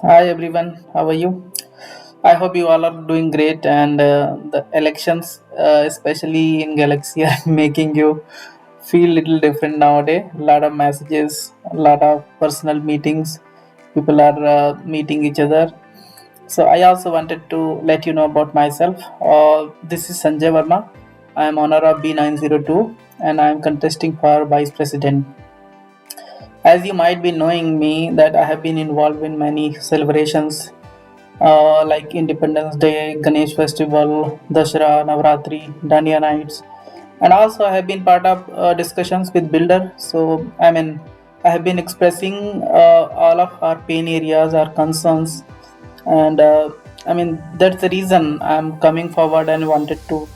Hi everyone, how are you? I hope you all are doing great, and the elections, especially in Galaxy, are making you feel little different nowadays. A lot of messages, a lot of personal meetings. People are meeting each other. So I also wanted to let you know about myself. This is Sanjay Verma. I am owner of B902, and I am contesting for vice president. As you might be knowing me, that I have been involved in many celebrations like Independence Day, Ganesh Festival, Dashera, Navratri, Dania Nights, and also I have been part of discussions with Builder. So I have been expressing all of our pain areas, our concerns, and that's the reason I'm coming forward and wanted to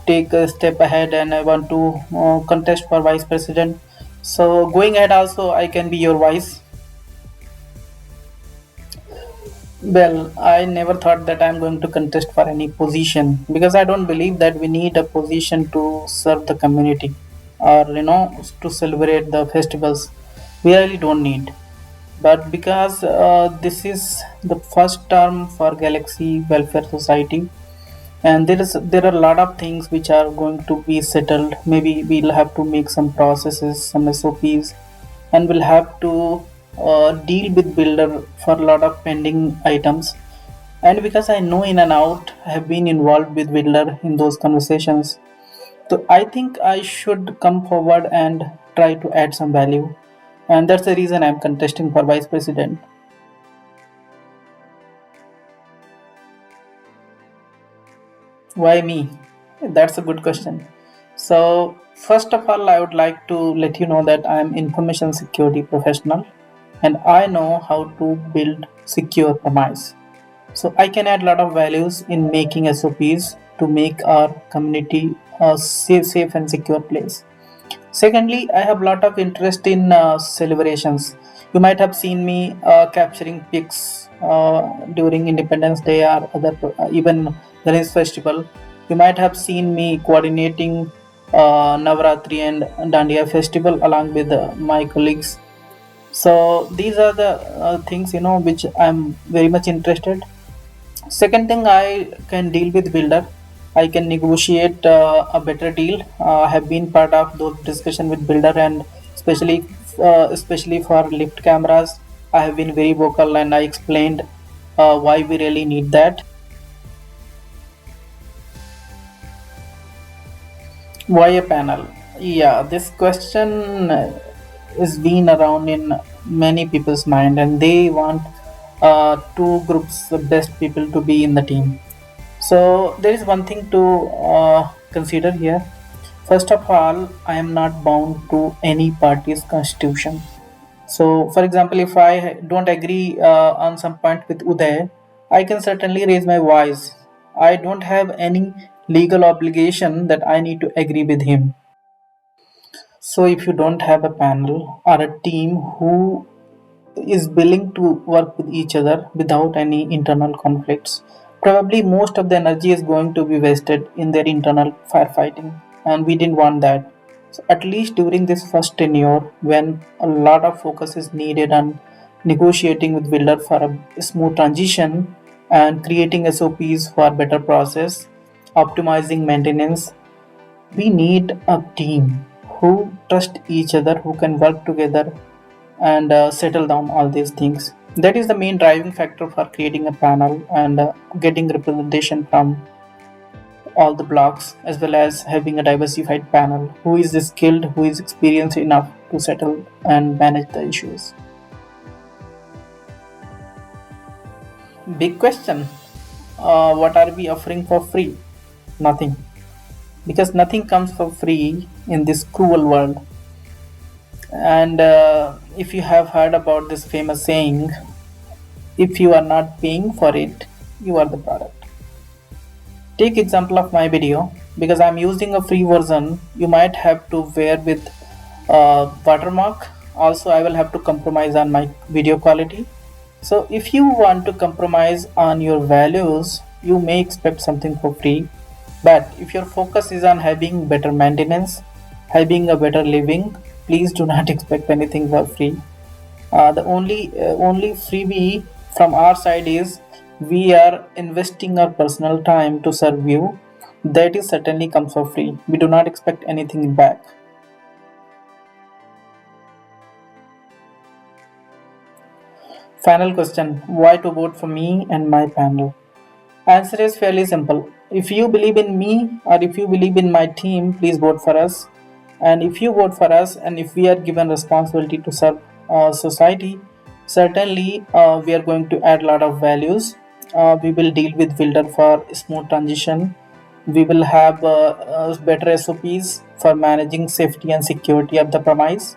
take a step ahead, and I want to contest for vice president. So going ahead, also I can be your vice. Well, I never thought that I'm going to contest for any position because I don't believe that we need a position to serve the community or to celebrate the festivals. We really don't need. But because this is the first term for Galaxy Welfare Society, and there are a lot of things which are going to be settled. Maybe we'll have to make some processes, some SOPs, and we'll have to deal with builder for a lot of pending items. And because I know in and out, I have been involved with builder in those conversations, so I think I should come forward and try to add some value, and that's the reason I'm contesting for vice president. Why me? That's a good question. So, first of all, I would like to let you know that I am information security professional and I know how to build secure premise. So I can add a lot of values in making SOPs to make our community a safe and secure place. Secondly, I have a lot of interest in celebrations. You might have seen me capturing pics during Independence Day or other, even Ganesh Festival. You might have seen me coordinating Navratri and Dandiya Festival along with my colleagues. So these are the things which I'm very much interested. Second thing, I can deal with builder. I can negotiate a better deal. I have been part of those discussion with builder, and especially for lift cameras, I have been very vocal and I explained why we really need that. Why a panel? Yeah, this question is been around in many people's mind, and they want two groups of best people to be in the team. So there is one thing to consider here. First of all, I am not bound to any party's constitution. So, for example, if I don't agree on some point with Uday, I can certainly raise my voice. I don't have any legal obligation that I need to agree with him. So, if you don't have a panel or a team who is willing to work with each other without any internal conflicts, probably most of the energy is going to be wasted in their internal firefighting, and we didn't want that. So, at least during this first tenure, when a lot of focus is needed on negotiating with builder for a smooth transition and creating SOPs for better process, optimizing maintenance, we need a team who trust each other, who can work together and settle down all these things. That is the main driving factor for creating a panel and getting representation from all the blocks, as well as having a diversified panel who is skilled, who is experienced enough to settle and manage the issues. Big question. What are we offering for free? Nothing. Because nothing comes for free in this cruel world. And if you have heard about this famous saying, if you are not paying for it, you are the product. Take example of my video, because I'm using a free version. You might have to wear with watermark. Also, I will have to compromise on my video quality. So if you want to compromise on your values, you may expect something for free. But if your focus is on having better maintenance, having a better living, please do not expect anything for free. The only freebie from our side is we are investing our personal time to serve you. That is certainly comes for free. We do not expect anything back. Final question: why to vote for me and my panel? Answer is fairly simple. If you believe in me or if you believe in my team, please vote for us. And if you vote for us, and if we are given responsibility to serve society, certainly we are going to add a lot of values. We will deal with Builder for smooth transition. We will have better SOPs for managing safety and security of the premise.